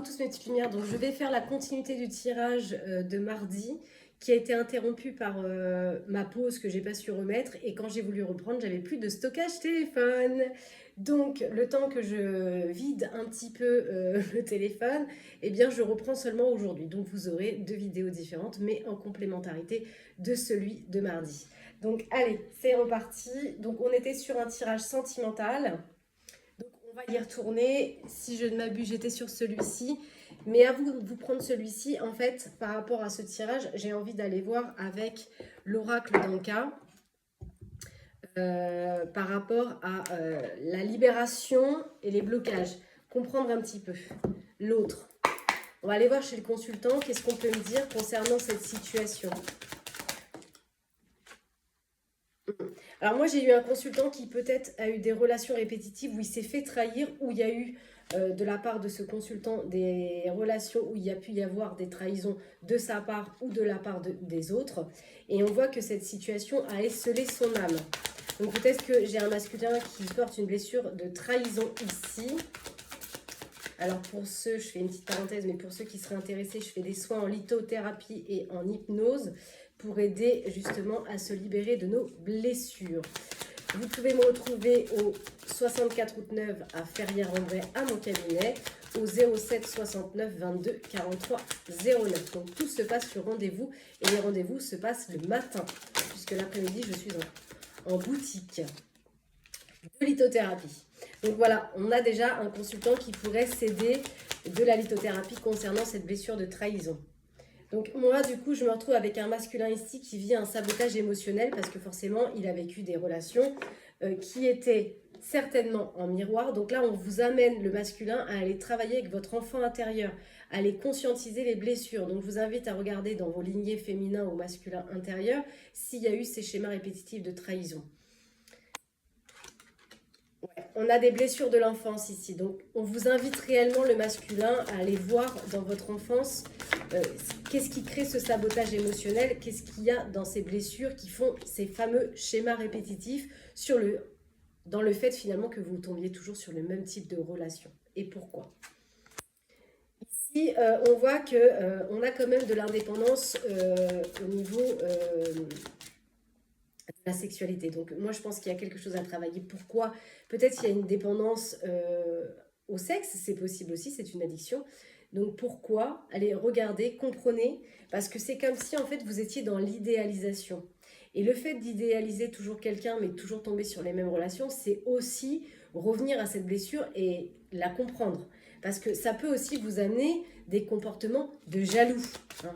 tous mes petites lumières. Donc, je vais faire la continuité du tirage de mardi qui a été interrompu par ma pause que j'ai pas su remettre. Et quand j'ai voulu reprendre, j'avais plus de stockage téléphone. Donc, le temps que je vide un petit peu le téléphone, eh bien, je reprends seulement aujourd'hui. Donc, vous aurez 2 vidéos différentes, mais en complémentarité de celui de mardi. Donc, allez, c'est reparti. Donc, on était sur un tirage sentimental. Donc, on va y retourner. Si je ne m'abuse, j'étais sur celui-ci. Mais à vous de vous prendre celui-ci. En fait, par rapport à ce tirage, j'ai envie d'aller voir avec l'oracle d'Anka par rapport à la libération et les blocages. Comprendre un petit peu l'autre. On va aller voir chez le consultant. Qu'est-ce qu'on peut me dire concernant cette situation? Alors moi, j'ai eu un consultant qui peut-être a eu des relations répétitives où il s'est fait trahir, où il y a eu de la part de ce consultant des relations où il y a pu y avoir des trahisons de sa part ou de la part des autres. Et on voit que cette situation a esselé son âme. Donc peut-être que j'ai un masculin qui porte une blessure de trahison ici. Alors pour ceux, je fais une petite parenthèse, mais pour ceux qui seraient intéressés, je fais des soins en lithothérapie et en hypnose pour aider justement à se libérer de nos blessures. Vous pouvez me retrouver au 64 route Neuve à Ferrières-en-Bray à mon cabinet, au 07 69 22 43 09. Donc tout se passe sur rendez-vous et les rendez-vous se passent le matin, puisque l'après-midi je suis en boutique de lithothérapie. Donc voilà, on a déjà un consultant qui pourrait s'aider de la lithothérapie concernant cette blessure de trahison. Donc moi, du coup, je me retrouve avec un masculin ici qui vit un sabotage émotionnel parce que forcément, il a vécu des relations qui étaient certainement en miroir. Donc là, on vous amène le masculin à aller travailler avec votre enfant intérieur, à aller conscientiser les blessures. Donc je vous invite à regarder dans vos lignées féminins ou masculins intérieurs s'il y a eu ces schémas répétitifs de trahison. On a des blessures de l'enfance ici, donc on vous invite réellement le masculin à aller voir dans votre enfance qu'est-ce qui crée ce sabotage émotionnel, qu'est-ce qu'il y a dans ces blessures qui font ces fameux schémas répétitifs dans le fait finalement que vous tombiez toujours sur le même type de relation. Et pourquoi? Ici, on voit qu'on a quand même de l'indépendance au niveau la sexualité. Donc moi je pense qu'il y a quelque chose à travailler. Pourquoi? Peut-être qu'il y a une dépendance au sexe, c'est possible aussi, c'est une addiction. Donc pourquoi? Allez, regardez, comprenez, parce que c'est comme si en fait vous étiez dans l'idéalisation. Et le fait d'idéaliser toujours quelqu'un, mais toujours tomber sur les mêmes relations, c'est aussi revenir à cette blessure et la comprendre. Parce que ça peut aussi vous amener des comportements de jaloux. Hein.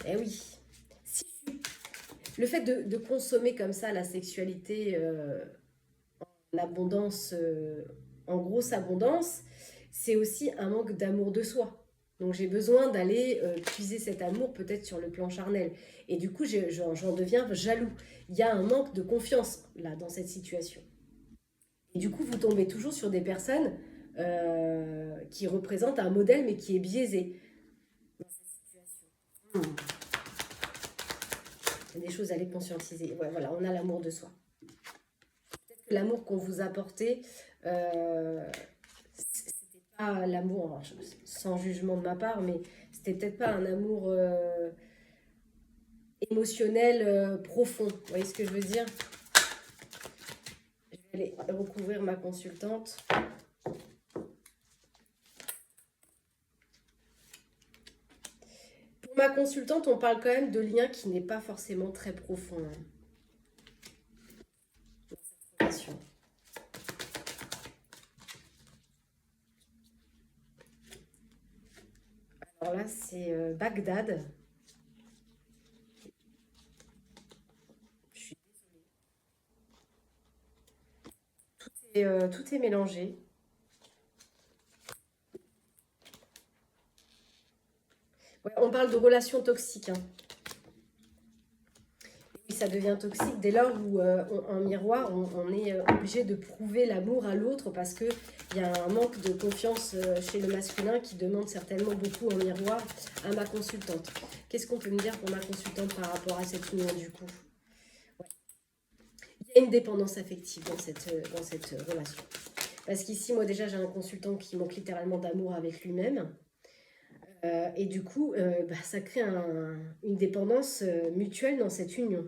Eh oui. Le fait de consommer comme ça la sexualité en abondance, en grosse abondance, c'est aussi un manque d'amour de soi. Donc j'ai besoin d'aller puiser cet amour peut-être sur le plan charnel. Et du coup, j'en deviens jaloux. Il y a un manque de confiance là dans cette situation. Et du coup, vous tombez toujours sur des personnes qui représentent un modèle mais qui est biaisé dans cette situation. Des choses à les conscientiser. Ouais, voilà, on a l'amour de soi. Peut-être que l'amour qu'on vous apportait, c'était pas l'amour, sans jugement de ma part, mais c'était peut-être pas un amour émotionnel profond. Vous voyez ce que je veux dire? Je vais aller recouvrir ma consultante. Pour ma consultante, on parle quand même de lien qui n'est pas forcément très profond. Hein. Alors là, c'est Bagdad. Je suis désolée. Tout est mélangé. Ouais, on parle de relations toxiques. Hein. Et ça devient toxique dès lors où, en miroir, on est obligé de prouver l'amour à l'autre parce qu'il y a un manque de confiance chez le masculin qui demande certainement beaucoup en miroir à ma consultante. Qu'est-ce qu'on peut me dire pour ma consultante par rapport à cette union du coup? Ouais. Il y a une dépendance affective dans cette relation. Parce qu'ici, moi déjà, j'ai un consultant qui manque littéralement d'amour avec lui-même. Et du coup, bah, ça crée une dépendance mutuelle dans cette union.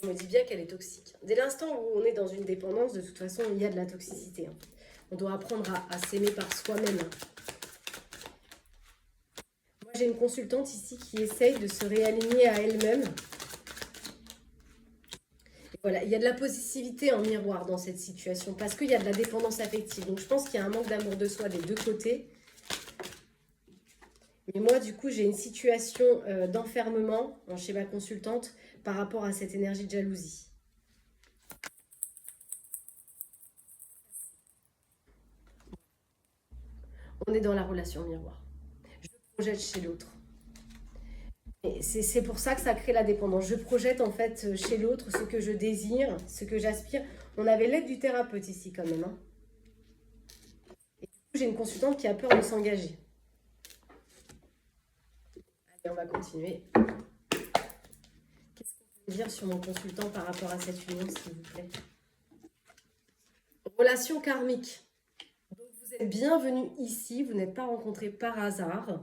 On me dit bien qu'elle est toxique. Dès l'instant où on est dans une dépendance, de toute façon, il y a de la toxicité. Hein. On doit apprendre à s'aimer par soi-même. Moi, j'ai une consultante ici qui essaye de se réaligner à elle-même. Voilà, il y a de la positivité en miroir dans cette situation parce qu'il y a de la dépendance affective. Donc, je pense qu'il y a un manque d'amour de soi des deux côtés. Mais moi, du coup, j'ai une situation d'enfermement chez ma consultante par rapport à cette énergie de jalousie. On est dans la relation miroir. Je projette chez l'autre. Et c'est pour ça que ça crée la dépendance. Je projette en fait chez l'autre ce que je désire, ce que j'aspire. On avait l'aide du thérapeute ici quand même. Hein. Et du coup, j'ai une consultante qui a peur de s'engager. Allez, on va continuer. Qu'est-ce qu'on peut dire sur mon consultant par rapport à cette union, s'il vous plaît? Relation karmique. Donc vous êtes bienvenue ici, vous n'êtes pas rencontrés par hasard.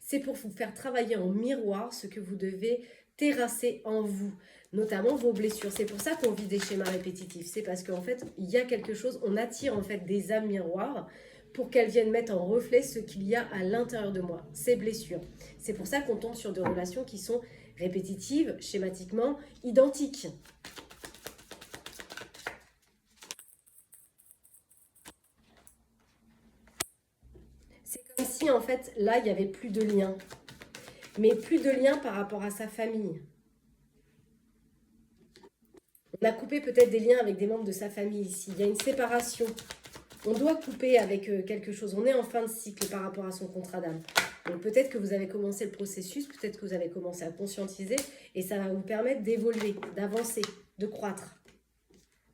C'est pour vous faire travailler en miroir ce que vous devez terrasser en vous, notamment vos blessures. C'est pour ça qu'on vit des schémas répétitifs. C'est parce qu'en fait, il y a quelque chose, on attire en fait des âmes miroirs pour qu'elles viennent mettre en reflet ce qu'il y a à l'intérieur de moi, ces blessures. C'est pour ça qu'on tombe sur des relations qui sont répétitives, schématiquement, identiques. C'est comme si en fait, là, il n'y avait plus de lien. Mais plus de lien par rapport à sa famille. On a coupé peut-être des liens avec des membres de sa famille ici. Il y a une séparation. On doit couper avec quelque chose. On est en fin de cycle par rapport à son contrat d'âme. Donc peut-être que vous avez commencé le processus, peut-être que vous avez commencé à conscientiser et ça va vous permettre d'évoluer, d'avancer, de croître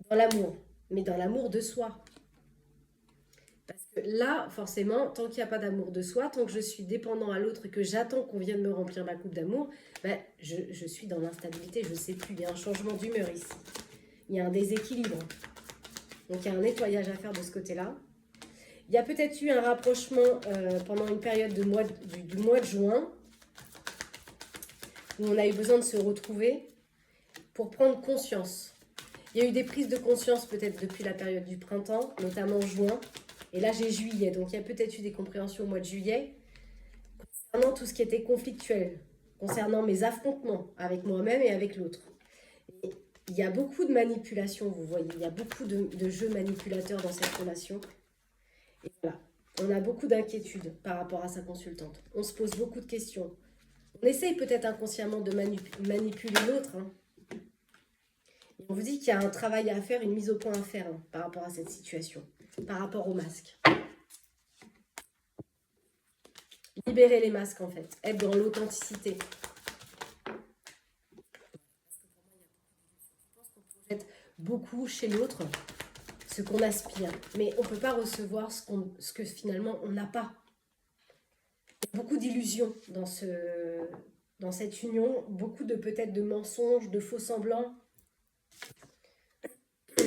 dans l'amour, mais dans l'amour de soi. Parce que là, forcément, tant qu'il n'y a pas d'amour de soi, tant que je suis dépendant à l'autre et que j'attends qu'on vienne me remplir ma coupe d'amour, ben, je suis dans l'instabilité, je ne sais plus, il y a un changement d'humeur ici. Il y a un déséquilibre. Donc il y a un nettoyage à faire de ce côté-là. Il y a peut-être eu un rapprochement pendant une période du mois de juin, où on a eu besoin de se retrouver pour prendre conscience. Il y a eu des prises de conscience peut-être depuis la période du printemps, notamment juin. Et là, j'ai juillet, donc il y a peut-être eu des compréhensions au mois de juillet concernant tout ce qui était conflictuel, concernant mes affrontements avec moi-même et avec l'autre. Il y a beaucoup de manipulation, vous voyez, il y a beaucoup de jeux manipulateurs dans cette relation. Et voilà, on a beaucoup d'inquiétudes par rapport à sa consultante. On se pose beaucoup de questions. On essaye peut-être inconsciemment de manipuler l'autre. Hein. On vous dit qu'il y a un travail à faire, une mise au point à faire hein, par rapport à cette situation, par rapport au masque. Libérer les masques en fait, être dans l'authenticité. Je pense qu'on projette beaucoup chez l'autre ce qu'on aspire, mais on ne peut pas recevoir ce que finalement on n'a pas. Il y a beaucoup d'illusions dans cette union, beaucoup de peut-être de mensonges, de faux semblants. On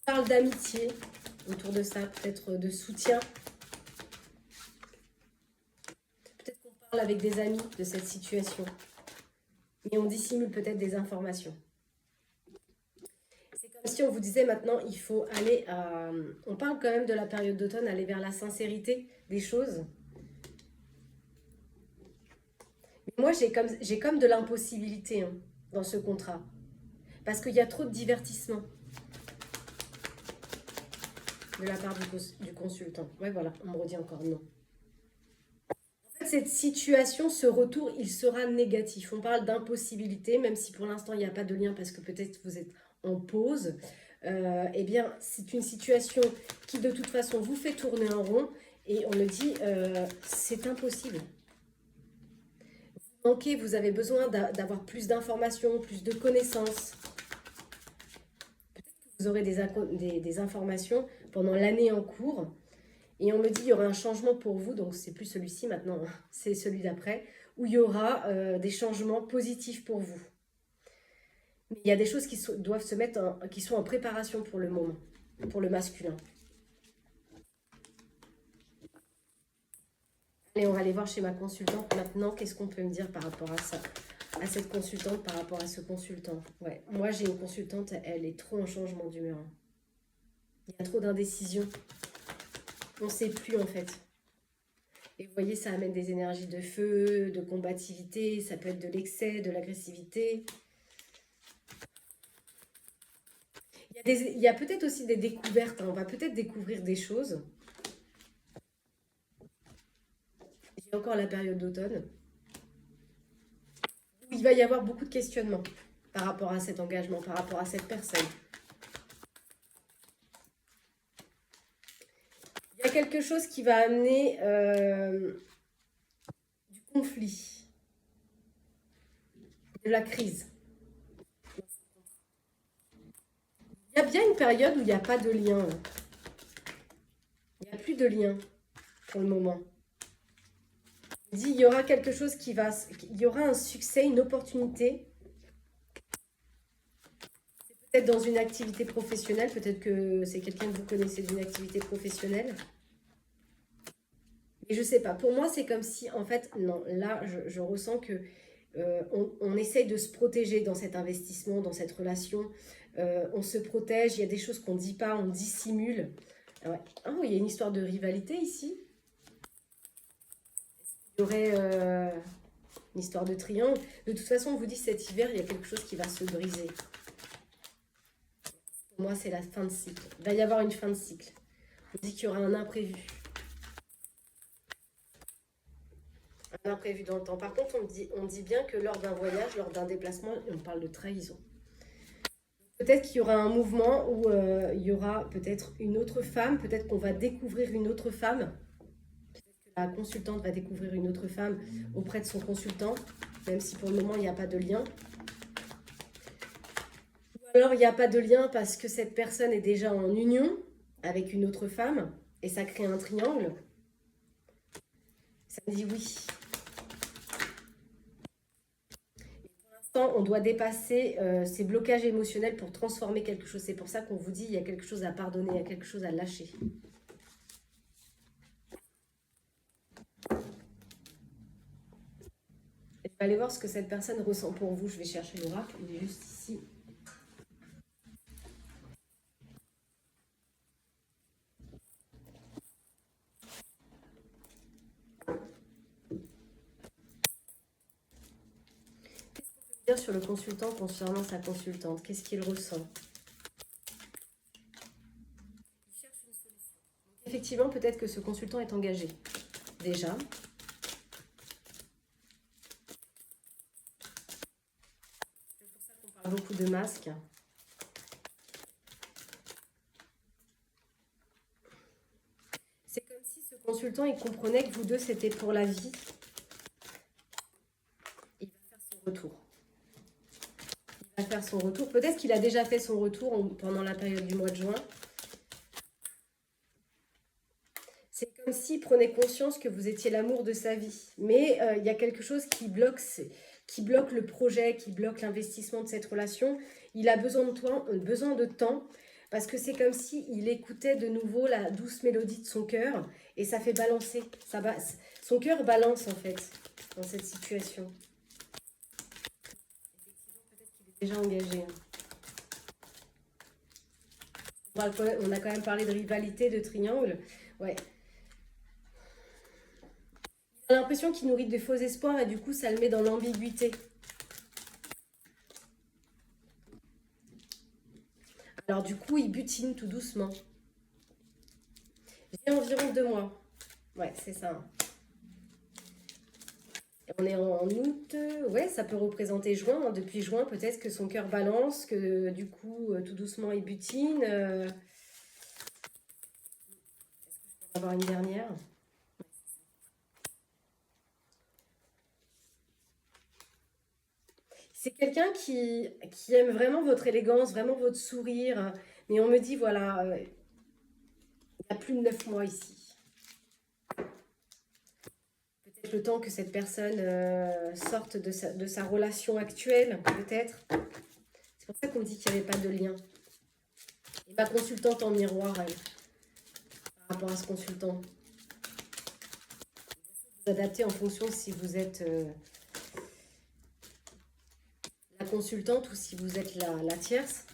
parle d'amitié autour de ça, peut-être de soutien. Peut-être qu'on parle avec des amis de cette situation. Mais on dissimule peut-être des informations. C'est comme si on vous disait maintenant, il faut aller à... On parle quand même de la période d'automne, aller vers la sincérité des choses. Mais moi, j'ai comme de l'impossibilité hein, dans ce contrat. Parce qu'il y a trop de divertissement de la part du consultant. Ouais, voilà, on me redit encore non. En fait, cette situation, ce retour, il sera négatif. On parle d'impossibilité, même si pour l'instant, il n'y a pas de lien parce que peut-être vous êtes en pause. Eh bien, c'est une situation qui, de toute façon, vous fait tourner en rond. Et on me dit, c'est impossible. Vous manquez, vous avez besoin d'avoir plus d'informations, plus de connaissances. Peut-être que vous aurez des informations pendant l'année en cours. Et on me dit, il y aura un changement pour vous, donc c'est plus celui-ci maintenant, c'est celui d'après, où il y aura des changements positifs pour vous. Mais il y a des choses doivent se mettre qui sont en préparation pour le moment, pour le masculin. Et on va aller voir chez ma consultante maintenant. Qu'est-ce qu'on peut me dire par rapport à ça? À cette consultante, par rapport à ce consultant. Ouais, moi j'ai une consultante, elle est trop en changement d'humeur. Il y a trop d'indécision. On ne sait plus en fait. Et vous voyez, ça amène des énergies de feu, de combativité, ça peut être de l'excès, de l'agressivité. Il y a peut-être aussi des découvertes, hein. On va peut-être découvrir des choses. J'ai encore la période d'automne. Il va y avoir beaucoup de questionnements par rapport à cet engagement, par rapport à cette personne. Il y a quelque chose qui va amener du conflit, de la crise. Il y a bien une période où il n'y a pas de lien. Il n'y a plus de lien pour le moment. Il dit, il y aura quelque chose qui va... Il y aura un succès, une opportunité. Peut-être dans une activité professionnelle. Peut-être que c'est quelqu'un que vous connaissez d'une activité professionnelle. Et je sais pas. Pour moi, c'est comme si, en fait, non, là, je ressens que on essaye de se protéger dans cet investissement, dans cette relation. On se protège. Il y a des choses qu'on ne dit pas, on dissimule. Ah ouais. Oh, il y a une histoire de rivalité ici. Il y aurait une histoire de triangle. De toute façon, on vous dit cet hiver, il y a quelque chose qui va se briser. Pour moi, c'est la fin de cycle. Il va y avoir une fin de cycle. On dit qu'il y aura un imprévu. Un imprévu dans le temps. Par contre, on dit bien que lors d'un voyage, lors d'un déplacement, on parle de trahison. Peut-être qu'il y aura un mouvement où il y aura peut-être une autre femme. Peut-être qu'on va découvrir une autre femme. La consultante va découvrir une autre femme auprès de son consultant, même si pour le moment il n'y a pas de lien. Ou alors il n'y a pas de lien parce que cette personne est déjà en union avec une autre femme et ça crée un triangle. Ça me dit oui. Et pour l'instant, on doit dépasser ces blocages émotionnels pour transformer quelque chose. C'est pour ça qu'on vous dit il y a quelque chose à pardonner, il y a quelque chose à lâcher. Je vais aller voir ce que cette personne ressent pour vous. Je vais chercher l'oracle, il est juste ici. Qu'est-ce qu'on peut dire sur le consultant concernant sa consultante? Qu'est-ce qu'il ressent? Il cherche une solution. Donc, effectivement, peut-être que ce consultant est engagé. Déjà. C'est pour ça qu'on parle beaucoup de masques. C'est comme si ce consultant, il comprenait que vous deux, c'était pour la vie. Il va faire son retour. Il va faire son retour. Peut-être qu'il a déjà fait son retour pendant la période du mois de juin. C'est comme s'il prenait conscience que vous étiez l'amour de sa vie. Mais il y a quelque chose qui bloque le projet, qui bloque l'investissement de cette relation. Il a besoin de temps, parce que c'est comme s'il écoutait de nouveau la douce mélodie de son cœur et ça fait balancer. Son cœur balance en fait dans cette situation. Effectivement, peut-être qu'il est déjà engagé. On a quand même parlé de rivalité, de triangle. Ouais. Il a l'impression qu'il nourrit de faux espoirs et du coup ça le met dans l'ambiguïté. Alors du coup il butine tout doucement. J'ai environ 2 mois. Ouais, c'est ça. On est en août. Ouais, ça peut représenter juin, hein. Depuis juin, peut-être que son cœur balance, que du coup, tout doucement, il butine. Est-ce que je peux en avoir une dernière? C'est quelqu'un qui aime vraiment votre élégance, vraiment votre sourire. Mais on me dit, voilà, il y a plus de 9 mois ici. Peut-être le temps que cette personne sorte de sa relation actuelle, peut-être. C'est pour ça qu'on me dit qu'il n'y avait pas de lien. Et ma consultante en miroir, elle, par rapport à ce consultant. Vous adaptez en fonction si vous êtes la consultante ou si vous êtes la tierce.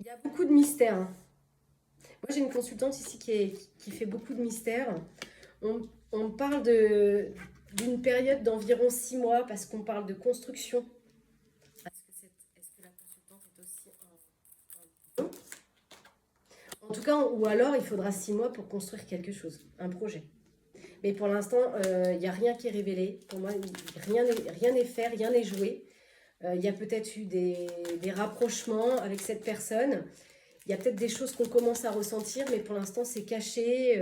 Il y a beaucoup de mystères. Moi, j'ai une consultante ici qui fait beaucoup de mystères. On parle d'une période d'environ 6 mois parce qu'on parle de construction. Est-ce que la consultante est aussi en tout cas, ou alors il faudra 6 mois pour construire quelque chose, un projet. Mais pour l'instant, il n'y a rien qui est révélé. Pour moi, rien n'est fait, rien n'est joué. Il y a peut-être eu des rapprochements avec cette personne. Il y a peut-être des choses qu'on commence à ressentir, mais pour l'instant, c'est caché.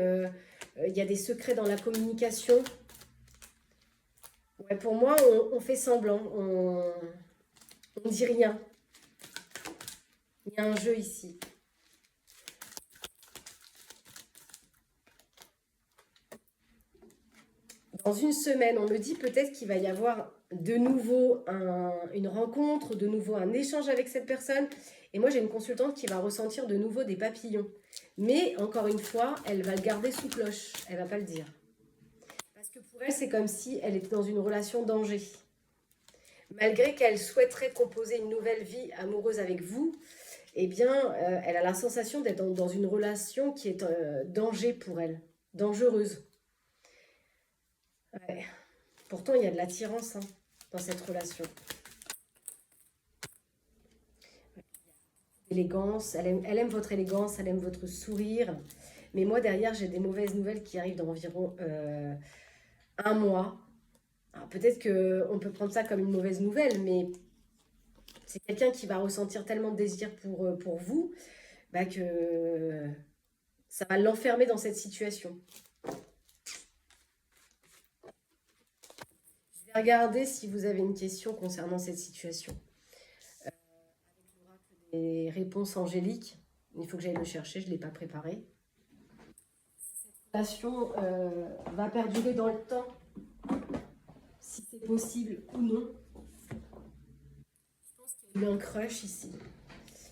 Il y a des secrets dans la communication. Ouais, pour moi, on fait semblant. On ne dit rien. Il y a un jeu ici. Dans une semaine, on me dit peut-être qu'il va y avoir de nouveau une rencontre, de nouveau un échange avec cette personne. Et moi, j'ai une consultante qui va ressentir de nouveau des papillons. Mais, encore une fois, elle va le garder sous cloche. Elle ne va pas le dire. Parce que pour elle, c'est comme si elle était dans une relation danger. Malgré qu'elle souhaiterait composer une nouvelle vie amoureuse avec vous, eh bien, elle a la sensation d'être dans une relation qui est danger pour elle, dangereuse. Ouais. Pourtant, il y a de l'attirance dans cette relation. Élégance, elle aime votre élégance, elle aime votre sourire. Mais moi, derrière, j'ai des mauvaises nouvelles qui arrivent dans environ 1 mois. Peut-être qu'on peut prendre ça comme une mauvaise nouvelle, mais c'est quelqu'un qui va ressentir tellement de désir pour vous que ça va l'enfermer dans cette situation. Je vais regarder si vous avez une question concernant cette situation. Avec l'oracle des réponses angéliques, il faut que j'aille le chercher, je ne l'ai pas préparé. Cette relation va perdurer dans le temps, si c'est possible ou non. Je pense qu'il y a eu un crush ici,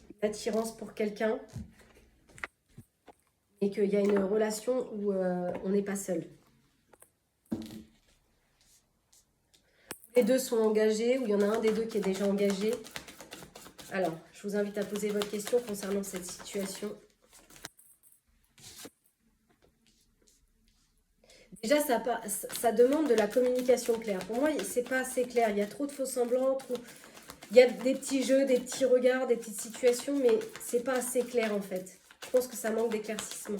une attirance pour quelqu'un, et qu'il y a une relation où on n'est pas seul. Les deux sont engagés, ou il y en a un des deux qui est déjà engagé. Alors, je vous invite à poser votre question concernant cette situation. Déjà, ça demande de la communication claire. Pour moi, c'est pas assez clair. Il y a trop de faux semblants. Il y a des petits jeux, des petits regards, des petites situations, mais c'est pas assez clair en fait. Je pense que ça manque d'éclaircissement.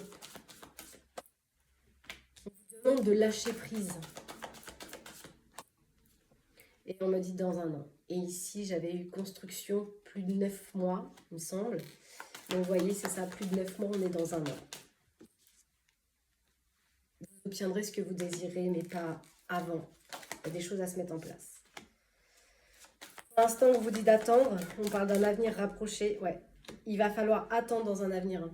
On vous demande de lâcher prise. Et on me dit dans 1 an. Et ici, j'avais eu construction plus de 9 mois, il me semble. Donc, vous voyez, c'est ça, plus de 9 mois, on est dans 1 an. Vous obtiendrez ce que vous désirez, mais pas avant. Il y a des choses à se mettre en place. Pour l'instant, on vous dit d'attendre. On parle d'un avenir rapproché. Ouais, il va falloir attendre dans un avenir.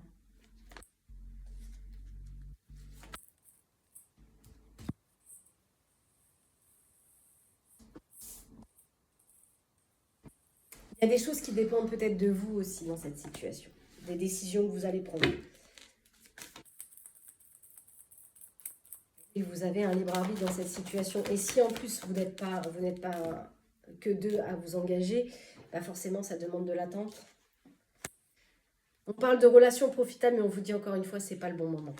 Il y a des choses qui dépendent peut-être de vous aussi dans cette situation. Des décisions que vous allez prendre. Et vous avez un libre arbitre dans cette situation. Et si en plus vous n'êtes pas que 2 à vous engager, forcément ça demande de l'attente. On parle de relations profitables, mais on vous dit encore une fois, c'est pas le bon moment.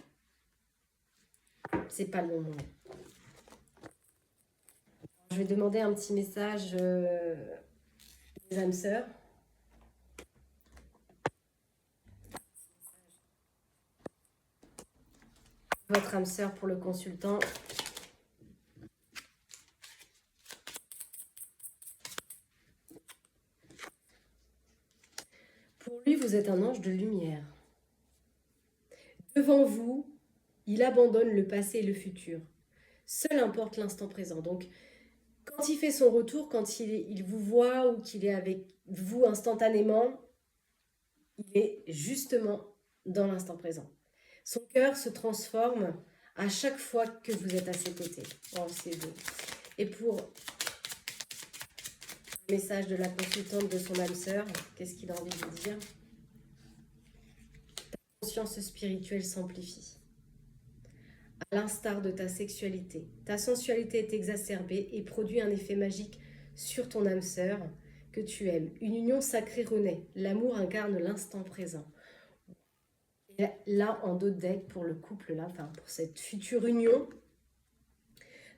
C'est pas le bon moment. Je vais demander un petit message des âmes sœurs. Votre âme sœur pour le consultant. Pour lui, vous êtes un ange de lumière. Devant vous, il abandonne le passé et le futur. Seul importe l'instant présent. Donc, quand il fait son retour, quand il vous voit ou qu'il est avec vous instantanément, il est justement dans l'instant présent. Son cœur se transforme à chaque fois que vous êtes à ses côtés. Oh, c'est beau. Et pour le message de la consultante de son âme sœur, qu'est-ce qu'il a envie de dire? Ta conscience spirituelle s'amplifie. À l'instar de ta sexualité, ta sensualité est exacerbée et produit un effet magique sur ton âme sœur que tu aimes. Une union sacrée renaît. L'amour incarne l'instant présent. Et là, en dos de deck, pour le couple, là, enfin pour cette future union,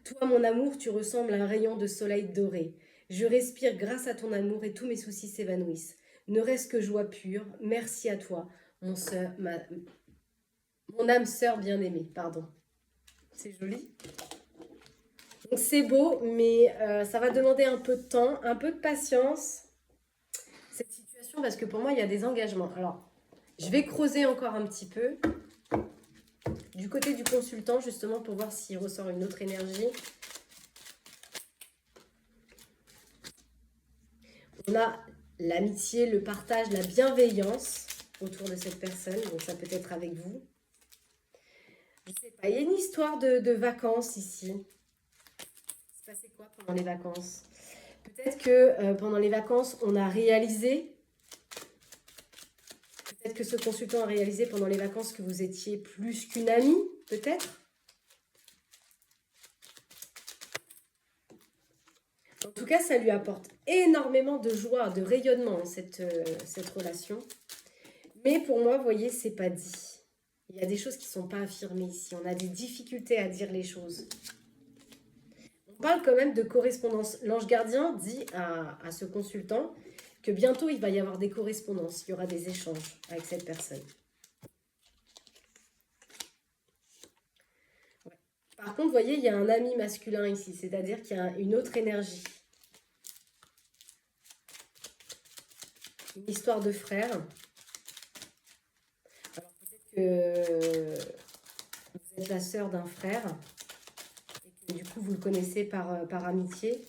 toi, mon amour, tu ressembles à un rayon de soleil doré. Je respire grâce à ton amour et tous mes soucis s'évanouissent. Ne reste que joie pure. Merci à toi, mon âme sœur bien-aimée. Pardon. C'est joli. Donc c'est beau, mais ça va demander un peu de temps, un peu de patience, cette situation, parce que pour moi, il y a des engagements. Alors, je vais creuser encore un petit peu du côté du consultant, justement, pour voir s'il ressort une autre énergie. On a l'amitié, le partage, la bienveillance autour de cette personne. Donc ça peut être avec vous. Je sais pas, il y a une histoire de vacances ici. Il se passait quoi pendant les vacances? Peut-être que pendant les vacances, on a réalisé, peut-être que ce consultant a réalisé pendant les vacances que vous étiez plus qu'une amie, peut-être. En tout cas, ça lui apporte énormément de joie, de rayonnement, cette relation. Mais pour moi, vous voyez, c'est pas dit. Il y a des choses qui ne sont pas affirmées ici. On a des difficultés à dire les choses. On parle quand même de correspondance. L'ange gardien dit à ce consultant que bientôt, il va y avoir des correspondances. Il y aura des échanges avec cette personne. Ouais. Par contre, vous voyez, il y a un ami masculin ici. C'est-à-dire qu'il y a une autre énergie. Une histoire de frère. Alors peut-être que vous êtes la sœur d'un frère. Et que du coup, vous le connaissez par amitié.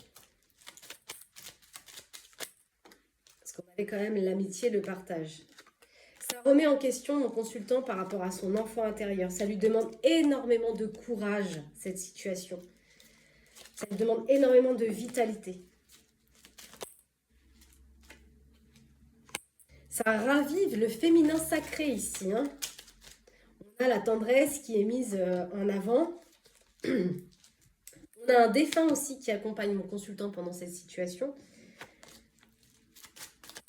On avait quand même l'amitié, le partage. Ça remet en question mon consultant par rapport à son enfant intérieur. Ça lui demande énormément de courage, cette situation. Ça lui demande énormément de vitalité. Ça ravive le féminin sacré ici. Hein. On a la tendresse qui est mise en avant. On a un défunt aussi qui accompagne mon consultant pendant cette situation.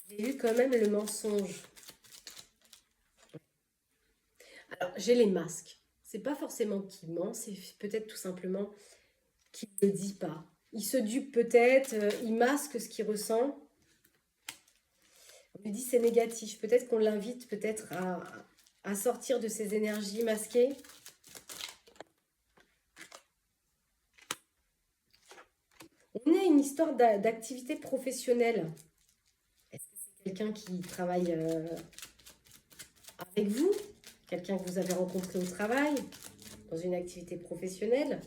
J'ai eu quand même le mensonge. Alors, j'ai les masques. C'est pas forcément qu'il ment, c'est peut-être tout simplement qu'il ne le dit pas. Il se dupe peut-être, il masque ce qu'il ressent. On lui dit c'est négatif. Peut-être qu'on l'invite peut-être à sortir de ses énergies masquées. On a une histoire d'activité professionnelle. Est-ce que c'est quelqu'un qui travaille avec vous? Quelqu'un que vous avez rencontré au travail? Dans une activité professionnelle?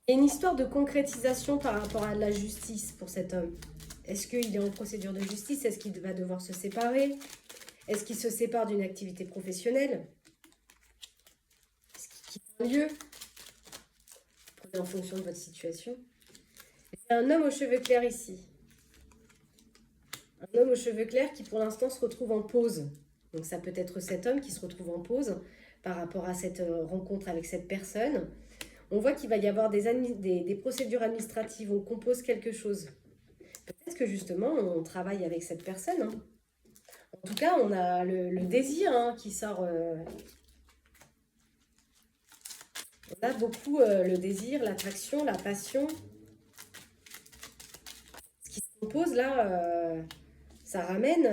Il y a une histoire de concrétisation par rapport à la justice pour cet homme. Est-ce qu'il est en procédure de justice? Est-ce qu'il va devoir se séparer? Est-ce qu'il se sépare d'une activité professionnelle? Est-ce qu'il quitte un lieu? Prenez en fonction de votre situation. Il y a un homme aux cheveux clairs ici. Un homme aux cheveux clairs qui pour l'instant se retrouve en pause. Donc ça peut être cet homme qui se retrouve en pause par rapport à cette rencontre avec cette personne. On voit qu'il va y avoir des procédures administratives, on compose quelque chose. Peut-être que justement, on travaille avec cette personne. Hein. En tout cas, on a le désir qui sort. On a beaucoup le désir, l'attraction, la passion. Ce qui se compose là, ça ramène...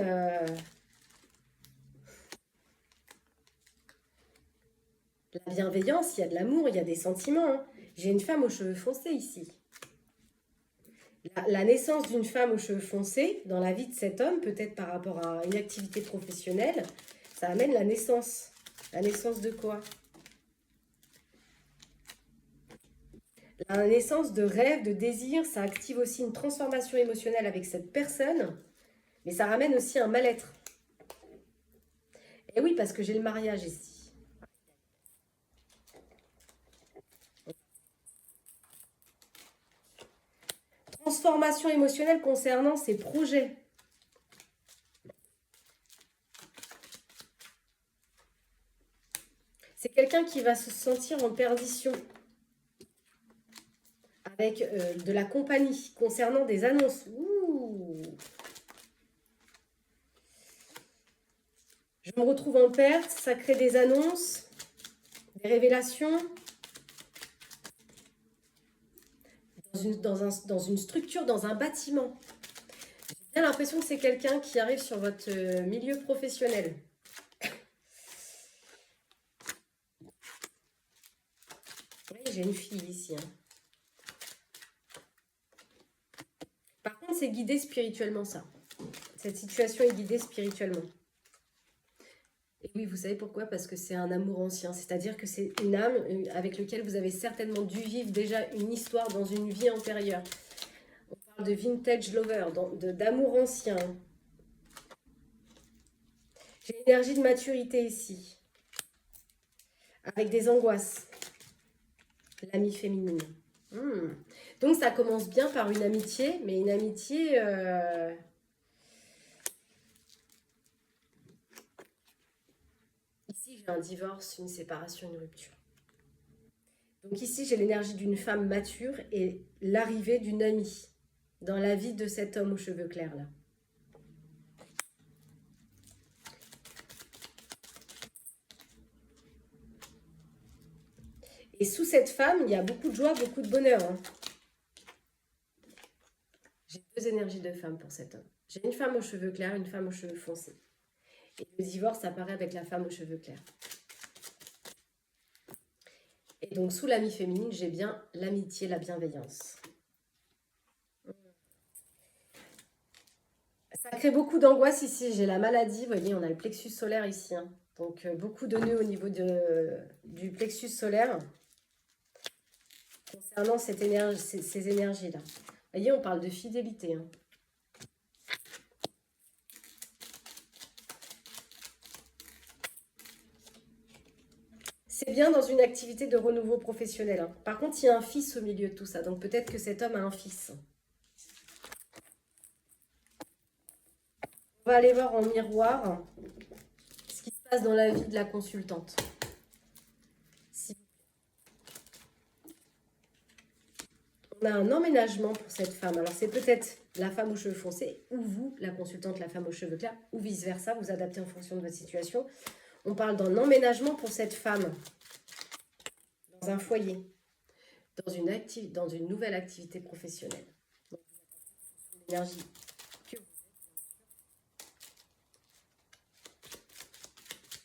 la bienveillance, il y a de l'amour, il y a des sentiments. Hein. J'ai une femme aux cheveux foncés ici. La naissance d'une femme aux cheveux foncés dans la vie de cet homme, peut-être par rapport à une activité professionnelle, ça amène la naissance. La naissance de quoi? La naissance de rêves, de désirs, ça active aussi une transformation émotionnelle avec cette personne, mais ça ramène aussi un mal-être. Et oui, parce que j'ai le mariage ici. Transformation émotionnelle concernant ses projets. C'est quelqu'un qui va se sentir en perdition avec de la compagnie concernant des annonces. Ouh. Je me retrouve en perte, ça crée des annonces, des révélations. Dans une structure, dans un bâtiment. J'ai bien l'impression que c'est quelqu'un qui arrive sur votre milieu professionnel. Oui, j'ai une fille ici. Hein. Par contre, c'est guidé spirituellement, ça. Cette situation est guidée spirituellement. Et oui, vous savez pourquoi? Parce que c'est un amour ancien. C'est-à-dire que c'est une âme avec laquelle vous avez certainement dû vivre déjà une histoire dans une vie antérieure. On parle de vintage lover, d'amour ancien. J'ai une énergie de maturité ici. Avec des angoisses. L'amie féminine. Donc ça commence bien par une amitié, mais une amitié... Ici, j'ai un divorce, une séparation, une rupture. Donc ici, j'ai l'énergie d'une femme mature et l'arrivée d'une amie dans la vie de cet homme aux cheveux clairs là. Et sous cette femme, il y a beaucoup de joie, beaucoup de bonheur. Hein. J'ai deux énergies de femme pour cet homme. J'ai une femme aux cheveux clairs, une femme aux cheveux foncés. Et le divorce apparaît avec la femme aux cheveux clairs. Et donc, sous l'amie féminine, j'ai bien l'amitié, la bienveillance. Ça crée beaucoup d'angoisse ici. J'ai la maladie, vous voyez, on a le plexus solaire ici. Hein. Donc, beaucoup de nœuds au niveau du plexus solaire. Concernant cette énergie, ces énergies-là. Vous voyez, on parle de fidélité. Hein. C'est bien dans une activité de renouveau professionnel. Hein. Par contre, il y a un fils au milieu de tout ça. Donc, peut-être que cet homme a un fils. On va aller voir en miroir ce qui se passe dans la vie de la consultante. On a un emménagement pour cette femme. Alors, c'est peut-être la femme aux cheveux foncés ou vous, la consultante, la femme aux cheveux clairs, ou vice-versa. Vous adaptez en fonction de votre situation. On parle d'un emménagement pour cette femme dans un foyer, dans une nouvelle activité professionnelle. Donc, l'énergie que vous êtes.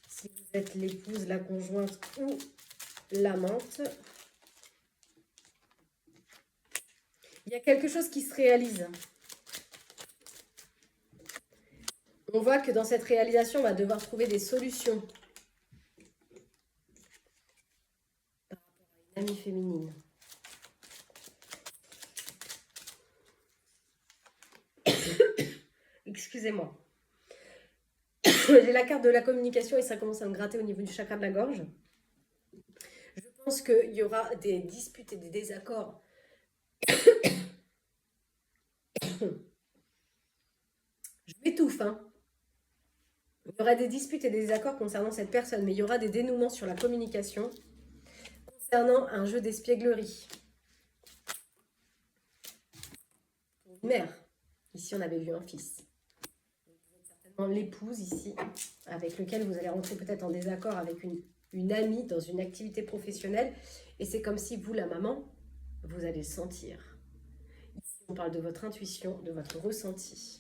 Si vous êtes l'épouse, la conjointe ou l'amante, il y a quelque chose qui se réalise. On voit que dans cette réalisation, on va devoir trouver des solutions par rapport à une amie féminine. Excusez-moi. J'ai la carte de la communication et ça commence à me gratter au niveau du chakra de la gorge. Je pense qu'il y aura des disputes et des désaccords. Je m'étouffe, hein. Il y aura des disputes et des désaccords concernant cette personne, mais il y aura des dénouements sur la communication concernant un jeu d'espièglerie. Une mère. Ici, on avait vu un fils. Vous êtes certainement l'épouse ici, avec lequel vous allez rentrer peut-être en désaccord avec une amie dans une activité professionnelle. Et c'est comme si vous, la maman, vous allez le sentir. Ici, on parle de votre intuition, de votre ressenti.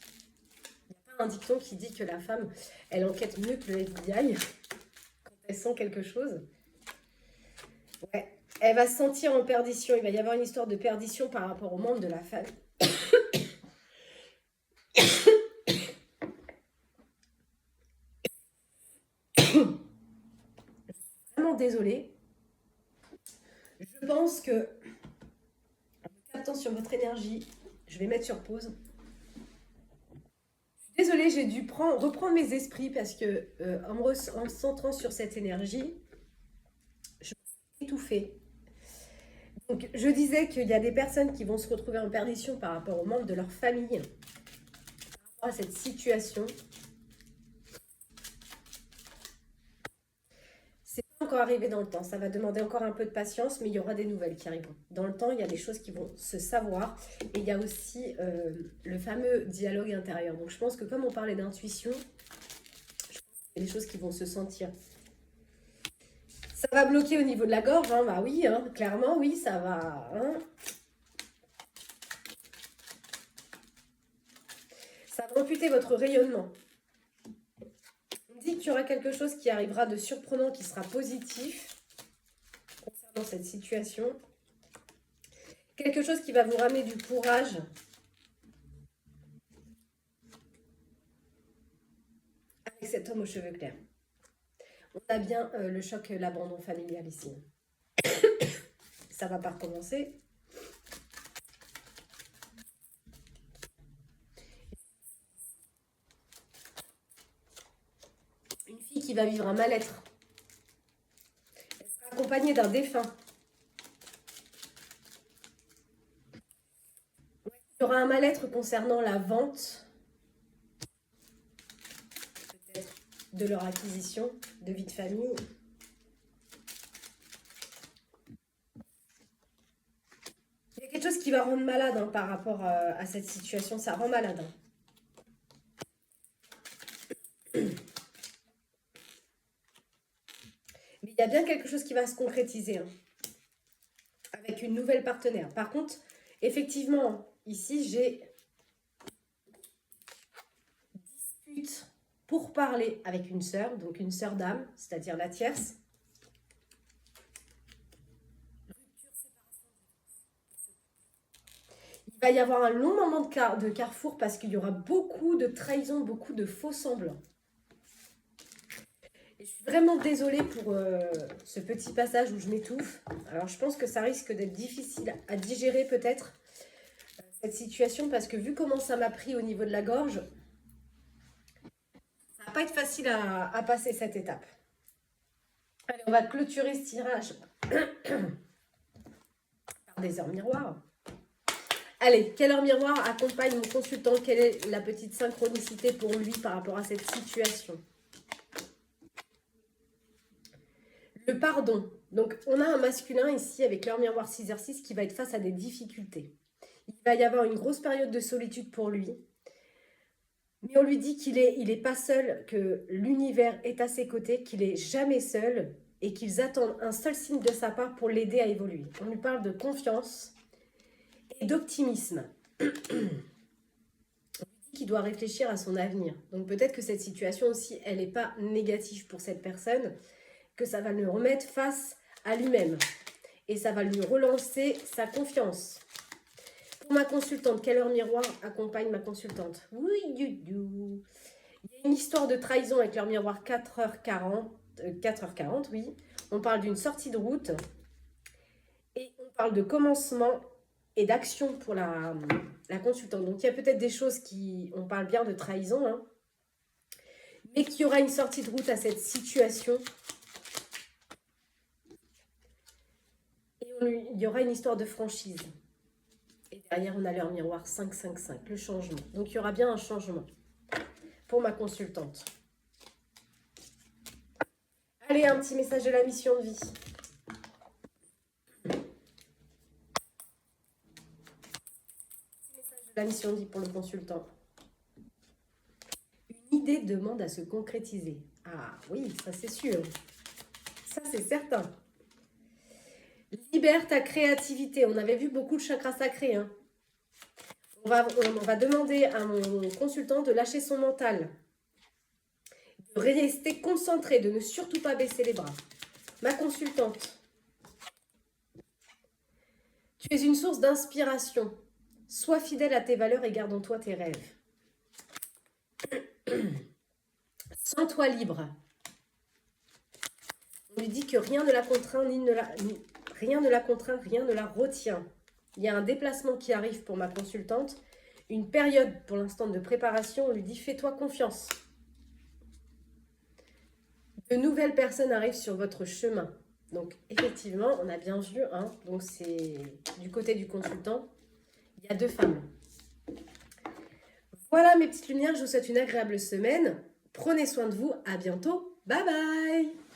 Il n'y a pas un dicton qui dit que la femme, elle enquête mieux que le FBI quand elle sent quelque chose. Ouais. Elle va se sentir en perdition. Il va y avoir une histoire de perdition par rapport aux membres de la famille. Vraiment désolée. Je pense que attention, votre énergie, je vais mettre sur pause. Désolée, j'ai dû reprendre mes esprits parce que en me centrant sur cette énergie, je me suis étouffée. Donc, je disais qu'il y a des personnes qui vont se retrouver en perdition par rapport aux membres de leur famille, par rapport à cette situation. C'est pas encore arrivé dans le temps, ça va demander encore un peu de patience, mais il y aura des nouvelles qui arriveront. Dans le temps, il y a des choses qui vont se savoir, et il y a aussi le fameux dialogue intérieur. Donc, je pense que comme on parlait d'intuition, il y a des choses qui vont se sentir. Ça va bloquer au niveau de la gorge, hein, bah oui, hein, clairement, oui, ça va. Hein. Ça va amputer votre rayonnement. On me dit qu'il y aura quelque chose qui arrivera de surprenant, qui sera positif concernant cette situation. Quelque chose qui va vous ramener du courage. Avec cet homme aux cheveux clairs. On a bien le choc, l'abandon familial ici. Ça va pas recommencer. Une fille qui va vivre un mal-être. Elle sera accompagnée d'un défunt. Il y aura un mal-être concernant la vente, peut-être de leur acquisition, de vie de famille. Il y a quelque chose qui va rendre malade hein, par rapport à cette situation. Ça rend malade. Hein. Mais il y a bien quelque chose qui va se concrétiser hein, avec une nouvelle partenaire. Par contre, effectivement, ici, j'ai dispute pour parler avec une sœur, donc une sœur d'âme, c'est-à-dire la tierce. Il va y avoir un long moment de carrefour parce qu'il y aura beaucoup de trahison, beaucoup de faux semblants. Et je suis vraiment désolée pour ce petit passage où je m'étouffe. Alors je pense que ça risque d'être difficile à digérer peut-être cette situation parce que vu comment ça m'a pris au niveau de la gorge, ça va pas être facile à passer cette étape. Allez, on va clôturer ce tirage par des heures miroirs. Allez, quelle heure miroir accompagne mon consultant? Quelle est la petite synchronicité pour lui par rapport à cette situation? Le pardon. Donc, on a un masculin ici avec l'heure miroir 6h6 qui va être face à des difficultés. Il va y avoir une grosse période de solitude pour lui. Mais on lui dit qu'il est pas seul, que l'univers est à ses côtés, qu'il est jamais seul et qu'ils attendent un seul signe de sa part pour l'aider à évoluer. On lui parle de confiance et d'optimisme. On lui dit qu'il doit réfléchir à son avenir. Donc peut-être que cette situation aussi, elle n'est pas négative pour cette personne, que ça va le remettre face à lui-même. Et ça va lui relancer sa confiance. Pour ma consultante, quelle heure miroir accompagne ma consultante? Oui, il y a une histoire de trahison avec l'heure miroir 4h40. 4h40, oui. On parle d'une sortie de route. Et on parle de commencement et d'action pour la consultante. Donc, il y a peut-être des choses qui... On parle bien de trahison, hein, mais qu'il y aura une sortie de route à cette situation. Et il y aura une histoire de franchise. Et derrière, on a l'heure miroir 555, le changement. Donc, il y aura bien un changement pour ma consultante. Allez, un petit message de la mission de vie. La mission dit pour le consultant. Une idée demande à se concrétiser. Ah oui, ça c'est sûr. Ça c'est certain. Libère ta créativité. On avait vu beaucoup de chakras sacrés. Hein. On va demander à mon consultant de lâcher son mental. De rester concentré, de ne surtout pas baisser les bras. Ma consultante. Tu es une source d'inspiration. Sois fidèle à tes valeurs et garde en toi tes rêves. Sens-toi libre. On lui dit que rien ne la contraint, rien ne la retient. Il y a un déplacement qui arrive pour ma consultante. Une période pour l'instant de préparation. On lui dit fais-toi confiance. De nouvelles personnes arrivent sur votre chemin. Donc effectivement, on a bien vu, hein, donc c'est du côté du consultant, il y a 2 femmes. Voilà mes petites lumières, je vous souhaite une agréable semaine. Prenez soin de vous, à bientôt, bye bye.